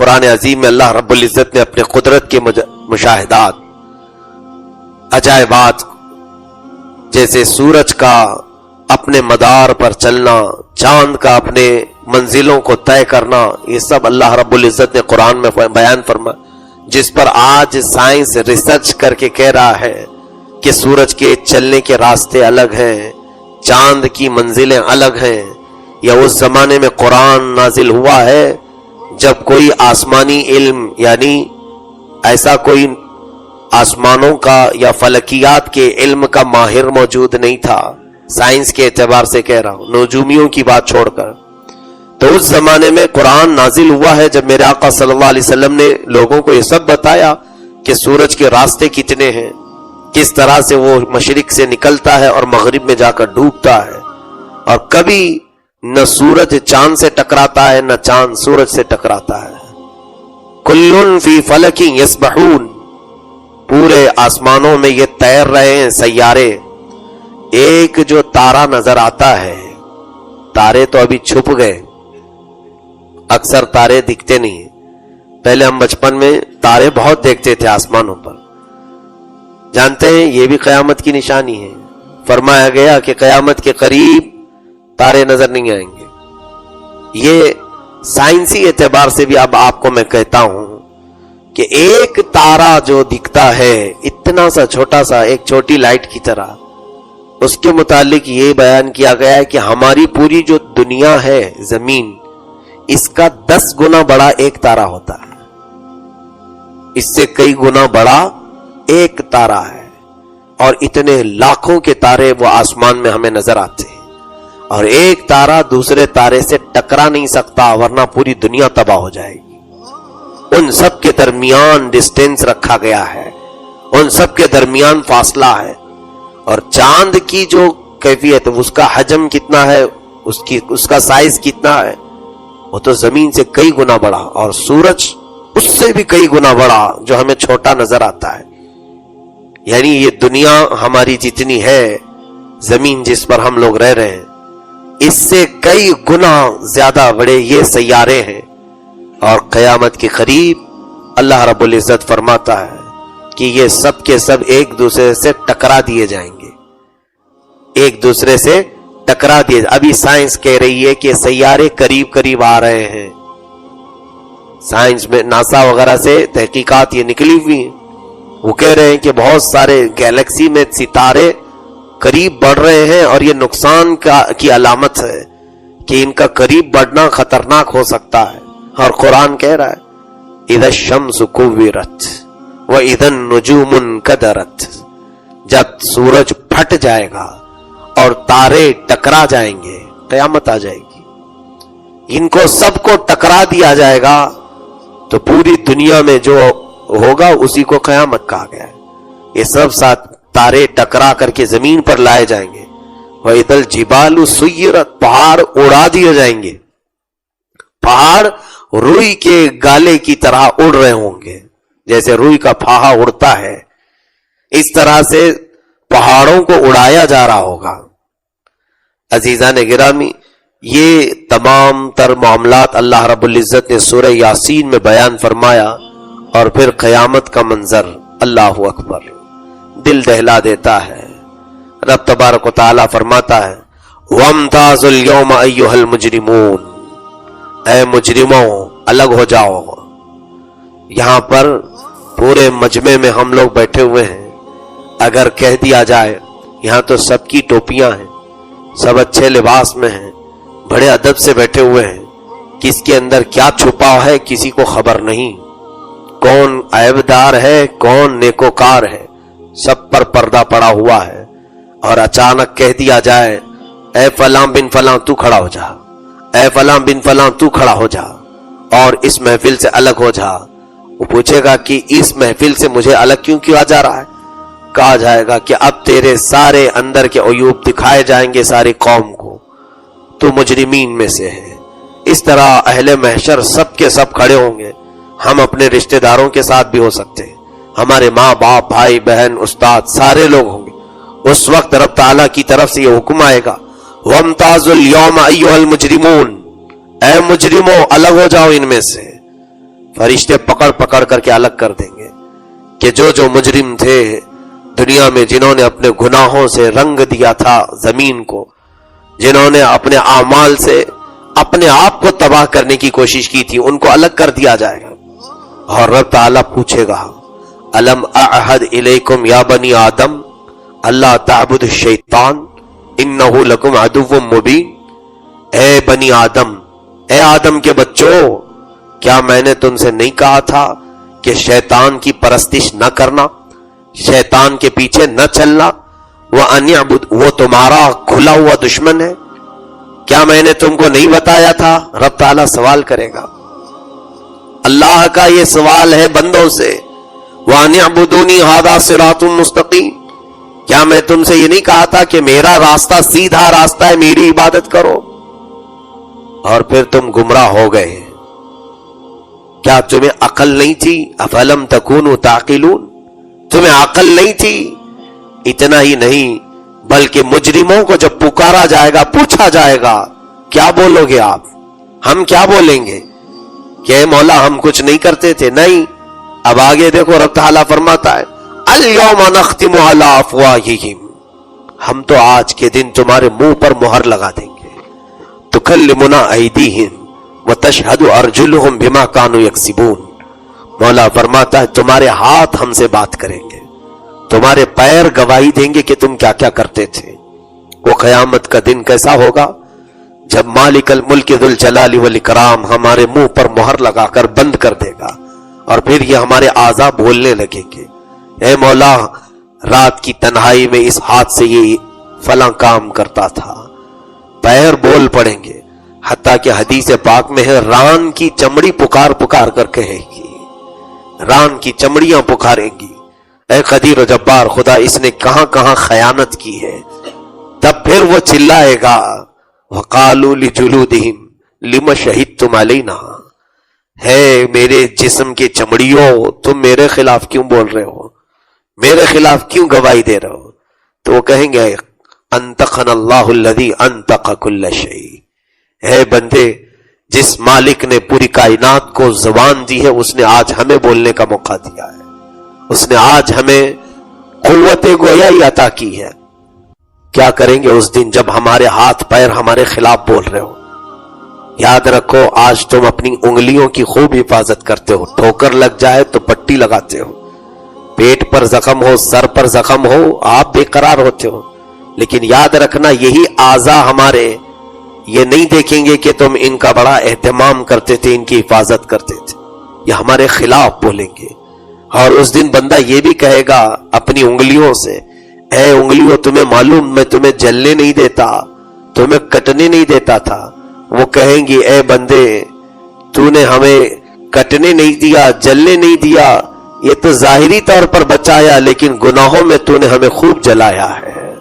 قرآن عظیم میں اللہ رب العزت نے اپنے قدرت کے مشاہدات، عجائبات، جیسے سورج کا اپنے مدار پر چلنا، چاند کا اپنے منزلوں کو طے کرنا، یہ سب اللہ رب العزت نے قرآن میں بیان فرمایا، جس پر آج سائنس ریسرچ کر کے کہہ رہا ہے کہ سورج کے چلنے کے راستے الگ ہیں، چاند کی منزلیں الگ ہیں۔ یا اس زمانے میں قرآن نازل ہوا ہے جب کوئی آسمانی علم، یعنی ایسا کوئی آسمانوں کا یا فلکیات کے علم کا ماہر موجود نہیں تھا، سائنس کے اعتبار سے کہہ رہا ہوں، نجومیوں کی بات چھوڑ کر۔ تو اس زمانے میں قرآن نازل ہوا ہے جب میرے آقا صلی اللہ علیہ وسلم نے لوگوں کو یہ سب بتایا کہ سورج کے راستے کتنے ہیں، کس طرح سے وہ مشرق سے نکلتا ہے اور مغرب میں جا کر ڈوبتا ہے، اور کبھی نہ سورج چاند سے ٹکراتا ہے نہ چاند سورج سے ٹکراتا ہے۔ کل فی فلک یسبحون، پورے آسمانوں میں یہ تیر رہے ہیں سیارے۔ ایک جو تارا نظر آتا ہے، تارے تو ابھی چھپ گئے، اکثر تارے دکھتے نہیں ہیں۔ پہلے ہم بچپن میں تارے بہت دیکھتے تھے آسمانوں پر، جانتے ہیں یہ بھی قیامت کی نشانی ہے۔ فرمایا گیا کہ قیامت کے قریب تارے نظر نہیں آئیں گے۔ یہ سائنسی اعتبار سے بھی اب آپ کو میں کہتا ہوں کہ ایک تارا جو دکھتا ہے اتنا سا چھوٹا سا، ایک چھوٹی لائٹ کی طرح، اس کے متعلق یہ بیان کیا گیا ہے کہ ہماری پوری جو دنیا ہے زمین، اس کا 10 گنا بڑا ایک تارا ہوتا ہے، اس سے کئی گنا بڑا ایک تارا ہے، اور اتنے لاکھوں کے تارے وہ آسمان میں ہمیں نظر آتے ہیں، اور ایک تارا دوسرے تارے سے ٹکرا نہیں سکتا ورنہ پوری دنیا تباہ ہو جائے گی۔ ان سب کے درمیان ڈسٹینس رکھا گیا ہے، ان سب کے درمیان فاصلہ ہے، اور چاند کی جو کیفیت، اس کا حجم کتنا ہے، اس کا سائز کتنا ہے، وہ تو زمین سے کئی گنا بڑا، اور سورج اس سے بھی کئی گنا بڑا جو ہمیں چھوٹا نظر آتا ہے۔ یعنی یہ دنیا ہماری جتنی ہے، زمین جس پر ہم لوگ رہ رہے ہیں، اس سے کئی گنا زیادہ بڑے یہ سیارے ہیں، اور قیامت کے قریب اللہ رب العزت فرماتا ہے کہ یہ سب کے سب ایک دوسرے سے ٹکرا دیے جائیں گے، ایک دوسرے سے ٹکرا دیے۔ ابھی سائنس کہہ رہی ہے کہ سیارے قریب قریب آ رہے ہیں، سائنس میں ناسا وغیرہ سے تحقیقات یہ نکلی ہوئی ہیں، وہ کہہ رہے ہیں کہ بہت سارے گیلیکسی میں ستارے قریب بڑھ رہے ہیں، اور یہ نقصان کی علامت ہے کہ ان کا قریب بڑھنا خطرناک ہو سکتا ہے۔ اور قرآن کہہ رہا ہے اذا الشمس کوورت واذا النجوم انکدرت، جب سورج پھٹ جائے گا اور تارے ٹکرا جائیں گے، قیامت آ جائے گی، ان کو سب کو ٹکرا دیا جائے گا، تو پوری دنیا میں جو ہوگا اسی کو قیامت کہا گیا ہے۔ یہ سب ساتھ تارے ٹکرا کر کے زمین پر لائے جائیں گے۔ وَإِذَا الْجِبَالُ سُيِّرَتْ، پہاڑ اڑا دیے جائیں گے، پہاڑ روئی کے گالے کی طرح اڑ رہے ہوں گے، جیسے روئی کا پھاہا اڑتا ہے، اس طرح سے پہاڑوں کو اڑایا جا رہا ہوگا۔ عزیزان گرامی، یہ تمام تر معاملات اللہ رب العزت نے سورہ یاسین میں بیان فرمایا، اور پھر قیامت کا منظر، اللہ اکبر، دل دہلا دیتا ہے۔ رب تبارک و تعالیٰ فرماتا ہے وَامْتَازُوا الْيَوْمَ أَيُّهَا الْمُجْرِمُونَ، اے مجرموں الگ ہو جاؤ۔ یہاں پر پورے مجمع میں ہم لوگ بیٹھے ہوئے ہیں، اگر کہہ دیا جائے یہاں تو سب کی ٹوپیاں ہیں، سب اچھے لباس میں ہیں، بڑے ادب سے بیٹھے ہوئے ہیں، کس کے اندر کیا چھپا ہے کسی کو خبر نہیں، کون عیبدار ہے کون نیکوکار ہے، سب پر پردہ پڑا ہوا ہے، اور اچانک کہہ دیا جائے اے فلاں بن فلاں تو کھڑا ہو جا، اے فلاں بن فلاں تو کھڑا ہو جا اور اس محفل سے الگ ہو جا۔ وہ پوچھے گا کہ اس محفل سے مجھے الگ کیوں کیا جا رہا ہے؟ کہا جائے گا کہ اب تیرے سارے اندر کے عیوب دکھائے جائیں گے ساری قوم کو، تو مجرمین میں سے ہے۔ اس طرح اہل محشر سب کے سب کھڑے ہوں گے، ہم اپنے رشتہ داروں کے ساتھ بھی ہو سکتے ہیں، ہمارے ماں باپ بھائی بہن استاد سارے لوگ ہوں گے۔ اس وقت رب تعالیٰ کی طرف سے یہ حکم آئے گا وَامْتَازُوا الْيَوْمَ أَيُّهَا الْمُجْرِمُونَ، اے مجرموں الگ ہو جاؤ ان میں سے۔ فرشتے پکڑ پکڑ کر کے الگ کر دیں گے کہ جو مجرم تھے دنیا میں، جنہوں نے اپنے گناہوں سے رنگ دیا تھا زمین کو، جنہوں نے اپنے اعمال سے اپنے آپ کو تباہ کرنے کی کوشش کی تھی، ان کو الگ کر دیا جائے گا. اور رب تعالیٰ پوچھے گا الم اعہد الیکم یا بنی آدم اللہ تعبدوا الشیطان انہ لکم عدو مبین. اے بنی آدم، اے آدم کے بچوں، کیا میں نے تم سے نہیں کہا تھا کہ شیطان کی پرستش نہ کرنا، شیطان کے پیچھے نہ چلنا؟ وَأَنِ اعْبُدْ، وہ تمہارا کھلا ہوا دشمن ہے، کیا میں نے تم کو نہیں بتایا تھا؟ رب تعالیٰ سوال کرے گا. اللہ کا یہ سوال ہے بندوں سے، وَأَنِ اعْبُدُونِي هَذَا صِرَاطٌ مُسْتَقِيمٌ، کیا میں تم سے یہ نہیں کہا تھا کہ میرا راستہ سیدھا راستہ ہے، میری عبادت کرو؟ اور پھر تم گمراہ ہو گئے. کیا تمہیں عقل نہیں تھی؟ افلم تکونوا تعقلون، تمہیں عقل نہیں تھی؟ اتنا ہی نہیں بلکہ مجرموں کو جب پکارا جائے گا، پوچھا جائے گا کیا بولو گے آپ، ہم کیا بولیں گے کہ اے مولا ہم کچھ نہیں کرتے تھے؟ نہیں. اب آگے دیکھو رب تعالیٰ فرماتا ہے الیوم نختم علی افواہہم، ہم تو آج کے دن تمہارے منہ پر مہر لگا دیں گے. تکلمنا ایدیہم وتشہد ارجلہم بما کانوا یکسبون. مولا فرماتا ہے تمہارے ہاتھ ہم سے بات کریں گے، تمہارے پیر گواہی دیں گے کہ تم کیا کیا کرتے تھے. وہ قیامت کا دن کیسا ہوگا جب مالک الملک ذوالجلال والاکرام ہمارے منہ پر مہر لگا کر بند کر دے گا، اور پھر یہ ہمارے اعضاء بولنے لگیں گے اے مولا رات کی تنہائی میں اس ہاتھ سے یہ فلاں کام کرتا تھا. پیر بول پڑیں گے، حتیٰ کہ حدیث پاک میں ہے ران کی چمڑی پکار پکار کر کہے گی، ران کی چمڑیاں پکاریں گی اے قدیر و جبار خدا اس نے کہاں کہاں خیانت کی ہے. تب پھر وہ چلائے گا وقالوا لجلودہم لم شہدتم علینا، ہے میرے جسم کے چمڑیوں تم میرے خلاف کیوں بول رہے ہو، میرے خلاف کیوں گواہی دے رہے ہو؟ تو وہ کہیں گے انطقنا اللہ الذی انطق کل شیء، اے بندے جس مالک نے پوری کائنات کو زبان دی ہے اس نے آج ہمیں بولنے کا موقع دیا ہے، اس نے آج ہمیں قوت گویائی عطا کی ہے. کیا کریں گے اس دن جب ہمارے ہاتھ پیر ہمارے خلاف بول رہے ہو؟ یاد رکھو آج تم اپنی انگلیوں کی خوب حفاظت کرتے ہو، ٹھوکر لگ جائے تو پٹی لگاتے ہو، پیٹ پر زخم ہو، سر پر زخم ہو، آپ بے قرار ہوتے ہو. لیکن یاد رکھنا یہی اعضاء ہمارے یہ نہیں دیکھیں گے کہ تم ان کا بڑا اہتمام کرتے تھے، ان کی حفاظت کرتے تھے، یہ ہمارے خلاف بولیں گے. اور اس دن بندہ یہ بھی کہے گا اپنی انگلیوں سے اے انگلیوں تمہیں معلوم میں تمہیں جلنے نہیں دیتا، تمہیں کٹنے نہیں دیتا تھا. وہ کہیں گی اے بندے تو نے ہمیں کٹنے نہیں دیا، جلنے نہیں دیا، یہ تو ظاہری طور پر بچایا لیکن گناہوں میں تو نے ہمیں خوب جلایا ہے،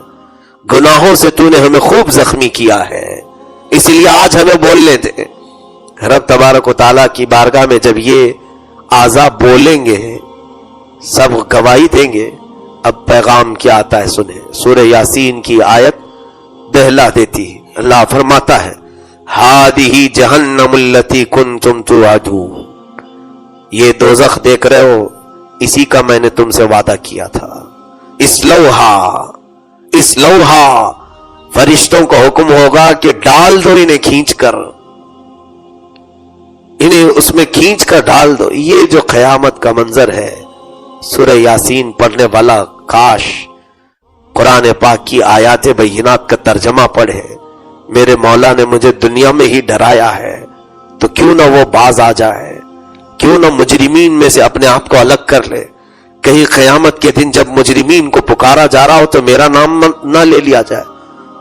گناہوں سے تو نے ہمیں خوب زخمی کیا ہے، اس لیے آج ہمیں بولنے دے. رب تبارک و تعالیٰ کی بارگاہ میں جب یہ اعضاء بولیں گے، سب گواہی دیں گے. اب پیغام کیا آتا ہے سنیں، سورہ یاسین کی آیت دہلا دیتی ہے. اللہ فرماتا ہے ہادہ جہنم التی کنتم توعدون، یہ دوزخ دیکھ رہے ہو اسی کا میں نے تم سے وعدہ کیا تھا. اسلوہا فرشتوں کو حکم ہوگا کہ ڈال دو انہیں کھینچ کر، انہیں اس میں کھینچ کر ڈال دو. یہ جو قیامت کا منظر ہے سورہ یاسین پڑھنے والا کاش قرآن پاک کی آیات بینات کا ترجمہ پڑھے. میرے مولا نے مجھے دنیا میں ہی ڈرایا ہے تو کیوں نہ وہ باز آ جائے، کیوں نہ مجرمین میں سے اپنے آپ کو الگ کر لے. کہیں قیامت کے دن جب مجرمین کو پکارا جا رہا ہو تو میرا نام نہ لے لیا جائے.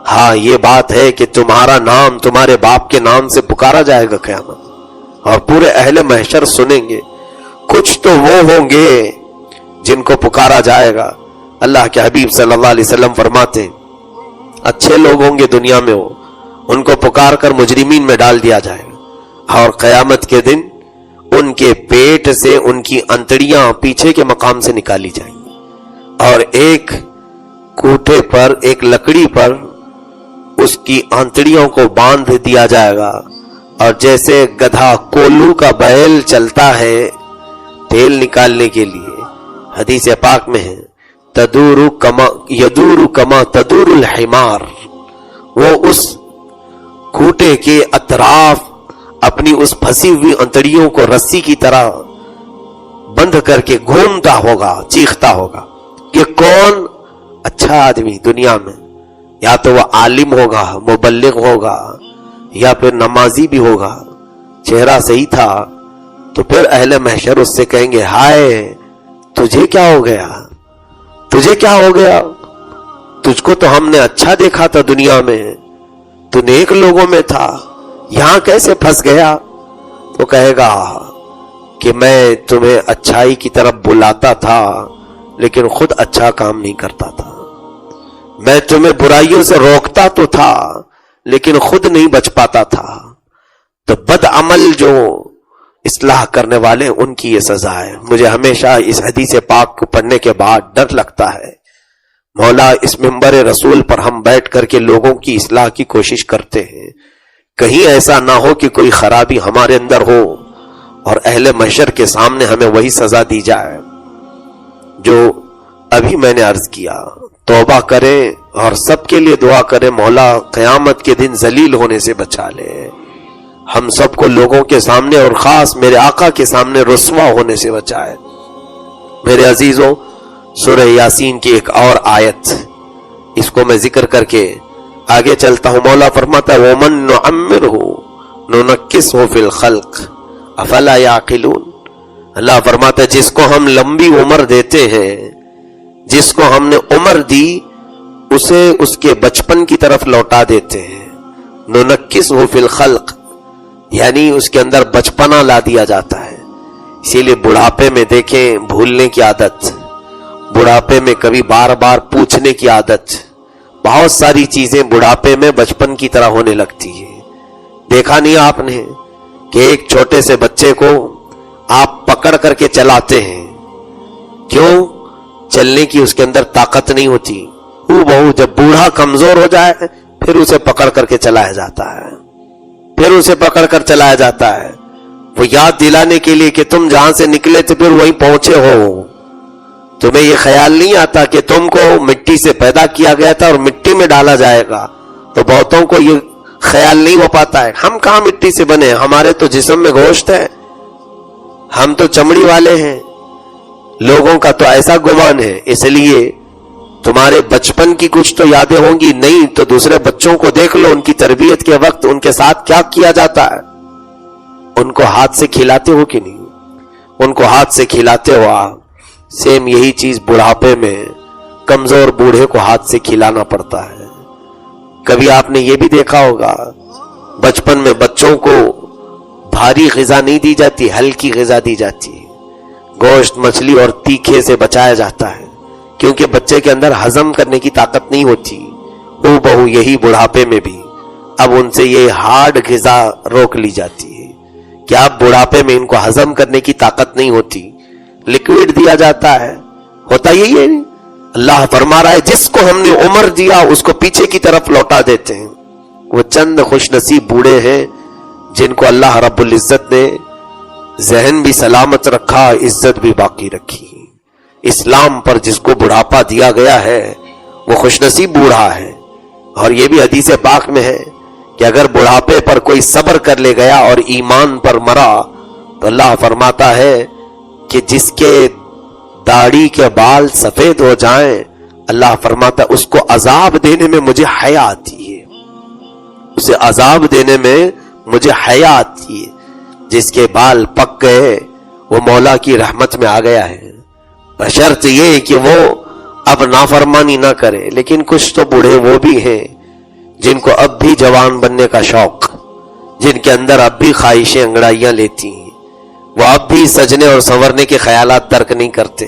ہاں یہ بات ہے کہ تمہارا نام تمہارے باپ کے نام سے پکارا جائے گا قیامت، اور پورے اہل محشر سنیں گے. کچھ تو وہ ہوں گے جن کو پکارا جائے گا. اللہ کے حبیب صلی اللہ علیہ وسلم فرماتے ہیں اچھے لوگ ہوں گے دنیا میں، ہو ان کو پکار کر مجرمین میں ڈال دیا جائے گا، اور قیامت کے دن ان کے پیٹ سے ان کی انتڑیاں پیچھے کے مقام سے نکالی جائیں گی، اور ایک کوٹھے پر ایک لکڑی پر اس کی انتڑیوں کو باندھ دیا جائے گا، اور جیسے گدھا کولو کا بیل چلتا ہے تیل نکالنے کے لیے، حدیث پاک میں ہے یدور کما تدور الحمار، وہ اس کھوٹے کے اطراف اپنی اس پھنسی ہوئی انتڑیوں کو رسی کی طرح بند کر کے گھومتا ہوگا، چیختا ہوگا کہ کون اچھا آدمی دنیا میں، یا تو وہ عالم ہوگا، مبلغ ہوگا، یا پھر نمازی بھی ہوگا، چہرہ صحیح تھا، تو پھر اہل محشر اس سے کہیں گے ہائے تجھے کیا ہو گیا، تجھے کیا ہو گیا، تجھ کو تو ہم نے اچھا دیکھا تھا دنیا میں، تو نیک لوگوں میں تھا، یہاں کیسے پھنس گیا؟ تو کہے گا کہ میں تمہیں اچھائی کی طرف بلاتا تھا لیکن خود اچھا کام نہیں کرتا تھا، میں تمہیں برائیوں سے روکتا تو تھا لیکن خود نہیں بچ پاتا تھا۔ تو بد عمل جو اصلاح کرنے والے ان کی یہ سزا ہے۔ مجھے ہمیشہ اس حدیث پاک کو پڑھنے کے بعد ڈر لگتا ہے، مولا اس منبر رسول پر ہم بیٹھ کر کے لوگوں کی اصلاح کی کوشش کرتے ہیں، کہیں ایسا نہ ہو کہ کوئی خرابی ہمارے اندر ہو اور اہل محشر کے سامنے ہمیں وہی سزا دی جائے جو ابھی میں نے عرض کیا۔ توبہ کریں اور سب کے لیے دعا کریں، مولا قیامت کے دن ذلیل ہونے سے بچا لے، ہم سب کو لوگوں کے سامنے اور خاص میرے آقا کے سامنے رسوا ہونے سے بچائے۔ میرے عزیزوں، سورہ یاسین کی ایک اور آیت، اس کو میں ذکر کر کے آگے چلتا ہوں۔ مولا فرماتا ہے وَمَن نُعَمِّرْهُ نُنَكِّسْهُ فِي الْخَلْقِ افلا یعقلون۔ اللہ فرماتا ہے جس کو ہم لمبی عمر دیتے ہیں، جس کو ہم نے عمر دی، اسے اس کے بچپن کی طرف لوٹا دیتے ہیں۔ نُنَكِّسْهُ فِي الْخَلْقِ یعنی اس کے اندر بچپنا لا دیا جاتا ہے۔ اسی لیے بڑھاپے میں دیکھیں بھولنے کی عادت، بڑھاپے میں کبھی بار بار پوچھنے کی عادت، بہت ساری چیزیں بڑھاپے میں بچپن کی طرح ہونے لگتی ہے۔ دیکھا نہیں آپ نے کہ ایک چھوٹے سے بچے کو آپ پکڑ کر کے چلاتے ہیں، کیوں؟ چلنے کی اس کے اندر طاقت نہیں ہوتی، وہ بہو جب بوڑھا کمزور ہو جائے پھر اسے پکڑ کر کے چلایا جاتا ہے، پھر اسے پکڑ کر چلایا جاتا ہے، وہ یاد دلانے کے لیے کہ تم جہاں سے نکلے تھے پھر وہیں پہنچے ہو۔ تمہیں یہ خیال نہیں آتا کہ تم کو مٹی سے پیدا کیا گیا تھا اور مٹی میں ڈالا جائے گا، تو بہتوں کو یہ خیال نہیں ہو پاتا ہے، ہم کہاں مٹی سے بنے، ہمارے تو جسم میں گوشت ہے، ہم تو چمڑی والے ہیں۔ لوگوں کا تو ایسا گمان ہے، اس لیے تمہارے بچپن کی کچھ تو یادیں ہوں گی، نہیں تو دوسرے بچوں کو دیکھ لو، ان کی تربیت کے وقت ان کے ساتھ کیا کیا جاتا ہے، ان کو ہاتھ سے کھلاتے ہو کہ نہیں، ان کو ہاتھ سے کھلاتے ہو آپ، سیم یہی چیز بڑھاپے میں کمزور بوڑھے کو ہاتھ سے کھلانا پڑتا ہے۔ کبھی آپ نے یہ بھی دیکھا ہوگا بچپن میں بچوں کو بھاری غذا نہیں دی جاتی، ہلکی غذا دی جاتی ہے، گوشت مچھلی اور تیکھے سے بچایا جاتا ہے، کیونکہ بچے کے اندر ہضم کرنے کی طاقت نہیں ہوتی۔ وہ بہو یہی بڑھاپے میں بھی اب ان سے یہ ہارڈ غذا روک لی جاتی ہے کہ اب بڑھاپے میں ان کو ہضم کرنے کی طاقت نہیں ہوتی، لکوڈ دیا جاتا ہے، ہوتا یہی ہے۔ اللہ فرما رہا ہے جس کو ہم نے عمر دیا اس کو پیچھے کی طرف لوٹا دیتے ہیں۔ وہ چند خوش نصیب بوڑھے ہیں جن کو اللہ رب العزت نے ذہن بھی سلامت رکھا، عزت بھی باقی رکھی۔ اسلام پر جس کو بڑھاپا دیا گیا ہے وہ خوش نصیب بوڑھا ہے۔ اور یہ بھی حدیث پاک میں ہے کہ اگر بڑھاپے پر کوئی صبر کر لے گیا اور ایمان پر مرا تو اللہ فرماتا ہے کہ جس کے داڑھی کے بال سفید ہو جائیں، اللہ فرماتا ہے اس کو عذاب دینے میں مجھے حیا آتی ہے، اسے عذاب دینے میں مجھے حیا آتی ہے۔ جس کے بال پک گئے وہ مولا کی رحمت میں آ گیا ہے، بشرط یہ کہ وہ اب نافرمانی نہ کرے۔ لیکن کچھ تو بوڑھے وہ بھی ہیں جن کو اب بھی جوان بننے کا شوق، جن کے اندر اب بھی خواہشیں انگڑائیاں لیتی ہیں، وہ اب بھی سجنے اور سنورنے کے خیالات درک نہیں کرتے۔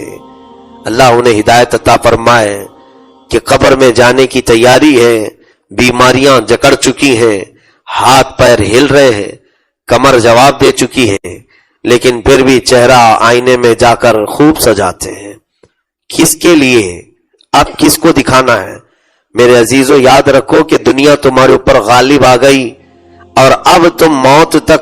اللہ انہیں ہدایت عطا فرمائے کہ قبر میں جانے کی تیاری ہے، بیماریاں جکڑ چکی ہیں، ہاتھ پیر ہل رہے ہیں، کمر جواب دے چکی ہے، لیکن پھر بھی چہرہ آئینے میں جا کر خوب سجاتے ہیں۔ کس کے لیے؟ اب کس کو دکھانا ہے؟ میرے عزیزو یاد رکھو کہ دنیا تمہارے اوپر غالب آ گئی، اور اب تم موت تک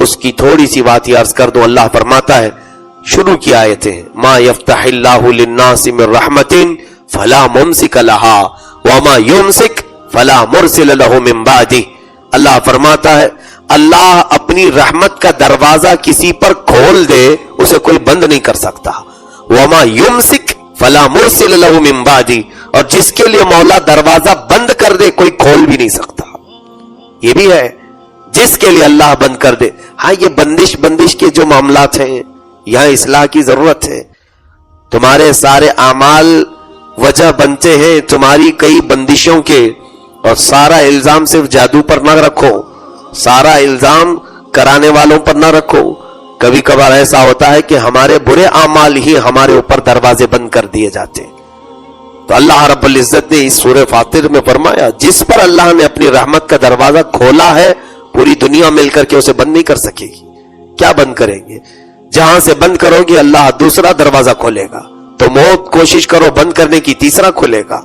اس کی تھوڑی سی بات یہ عرض کر دوں. اللہ فرماتا ہے شروع کی آیتیں ما یفتح اللہ للناس من رحمت فلا ممسک لها وما یمسک فلا مرسل له من بعدہ. اللہ فرماتا ہے اللہ اپنی رحمت کا دروازہ کسی پر کھول دے اسے کوئی بند نہیں کر سکتا. وما یمسک فلا مرسل له من بعدہ، اور جس کے لیے مولا دروازہ بند کر دے کوئی کھول بھی نہیں سکتا. یہ بھی ہے جس کے لیے اللہ بند کر دے. ہاں یہ بندش کے جو معاملات ہیں یہاں اصلاح کی ضرورت ہے. تمہارے سارے اعمال وجہ بنتے ہیں تمہاری کئی بندشوں کے، اور سارا الزام صرف جادو پر نہ رکھو، سارا الزام کرانے والوں پر نہ رکھو. کبھی کبھار ایسا ہوتا ہے کہ ہمارے برے اعمال ہی ہمارے اوپر دروازے بند کر دیے جاتے ہیں. تو اللہ رب العزت نے اس سورہ فاطر میں فرمایا جس پر اللہ نے اپنی رحمت کا دروازہ کھولا ہے پوری دنیا مل کر کے اسے بند نہیں کر سکے گی. کیا بند کریں گے؟ جہاں سے بند کرو گے اللہ دوسرا دروازہ کھولے گا. تو موت کوشش کرو بند کرنے کی، تیسرا کھلے گا.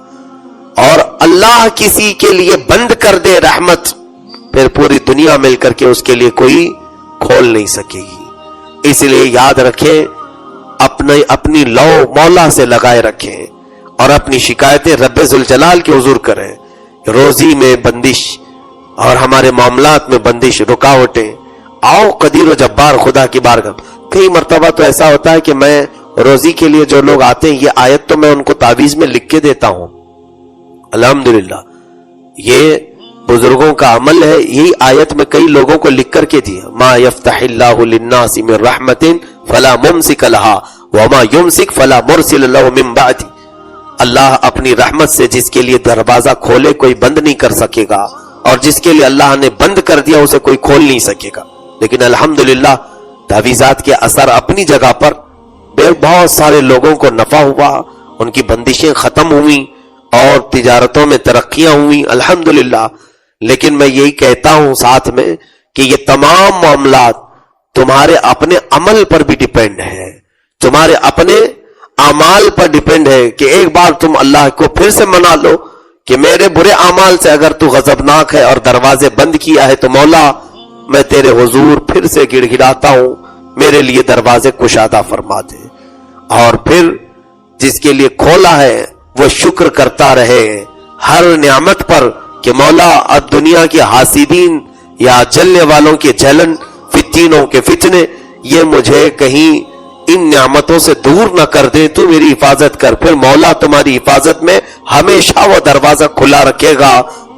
اور اللہ کسی کے لیے بند کر دے رحمت، پھر پوری دنیا مل کر کے اس کے لیے کوئی کھول نہیں سکے گی. اس لیے یاد رکھیں اپنی لو مولا سے لگائے رکھیں اور اپنی شکایتیں رب ذوالجلال کے حضور کریں. روزی میں بندش اور ہمارے معاملات میں بندش، رکاوٹیں، آؤ قدیر و جبار خدا کی بارگاہ. کئی مرتبہ تو ایسا ہوتا ہے کہ میں روزی کے لیے جو لوگ آتے ہیں یہ آیت تو میں ان کو تعویذ میں لکھ کے دیتا ہوں. الحمدللہ یہ بزرگوں کا عمل ہے. یہی آیت میں کئی لوگوں کو لکھ کر کے دیا ما یفتح اللہ للناس من رحمت فلا ممسک لها وما یمسک فلا مرسل له من بعدہ. اللہ اپنی رحمت سے جس کے لیے دروازہ کھولے کوئی بند نہیں کر سکے گا، اور جس کے لیے اللہ نے بند کر دیا اسے کوئی کھول نہیں سکے گا. لیکن الحمدللہ تعویذات کے اثر اپنی جگہ پر بہت سارے لوگوں کو نفع ہوا، ان کی بندشیں ختم ہوئیں اور تجارتوں میں ترقیاں ہوئیں الحمدللہ. لیکن میں یہی کہتا ہوں ساتھ میں کہ یہ تمام معاملات تمہارے اپنے عمل پر بھی ڈیپینڈ ہے، تمہارے اپنے اعمال پر ڈیپینڈ ہے کہ ایک بار تم اللہ کو پھر سے منا لو کہ میرے برے اعمال سے اگر تو غضبناک ہے اور دروازے بند کیا ہے تو مولا میں تیرے حضور پھر سے گڑ گڑاتا ہوں، میرے لیے دروازے کشادہ فرما دے. اور پھر جس کے لیے کھولا ہے وہ شکر کرتا رہے ہر نعمت پر کہ مولا اب دنیا کے حاسدین یا جلنے والوں کے جلن، فتنوں کے فتنے یہ مجھے کہیں ان نعمتوں سے دور نہ کر دے، تو میری حفاظت کر. پھر مولا تمہاری حفاظت میں ہمیشہ وہ دروازہ کھلا رکھے گا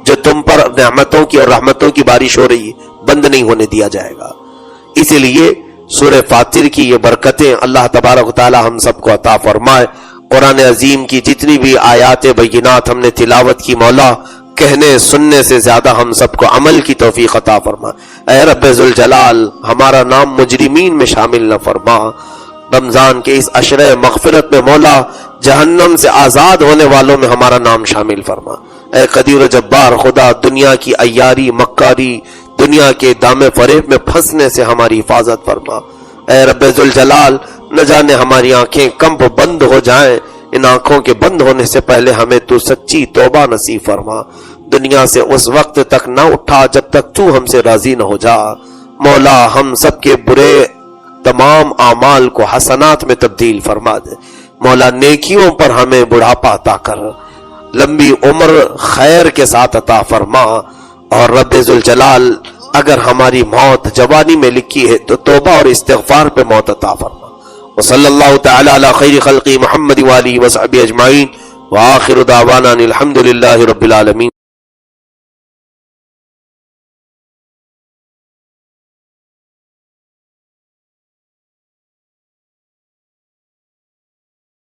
جو تم پر نعمتوں کی اور رحمتوں کی بارش ہو رہی ہے بند نہیں ہونے دیا جائے گا. اسی لیے سورہ فاطر کی یہ برکتیں اللہ تبارک و تعالی ہم سب کو عطا فرمائے. قرآن عظیم کی جتنی بھی آیات بینات ہم نے تلاوت کی مولا کہنے سننے سے زیادہ ہم سب کو عمل کی توفیق عطا فرما. اے رب ذوالجلال ہمارا نام مجرمین میں شامل نہ فرما. رمضان کے اس عشرہ مغفرت میں مولا جہنم سے آزاد ہونے والوں میں ہمارا نام شامل فرما. اے قدیر و جبار خدا دنیا کی عیاری مکاری، دنیا کے دام فریب میں پھنسنے سے ہماری حفاظت فرما. اے رب ذوالجلال نہ جانے ہماری آنکھیں کب بند ہو جائیں، ان آنکھوں کے بند ہونے سے پہلے ہمیں تو سچی توبہ نصیب فرما. دنیا سے اس وقت تک نہ اٹھا جب تک تو ہم سے راضی نہ ہو جا. مولا ہم سب کے برے تمام اعمال کو حسنات میں تبدیل فرما دے. مولا نیکیوں پر ہمیں بڑھاپا عطا کر، لمبی عمر خیر کے ساتھ عطا فرما. اور رب ذوالجلال اگر ہماری موت جوانی میں لکھی ہے تو توبہ اور استغفار پہ موت عطا فرما. وصلی اللہ تعالی علی خیر خلقی محمد وآلہ وصحبہ اجمعین وآخر دعوانا الحمد للہ رب العالمین.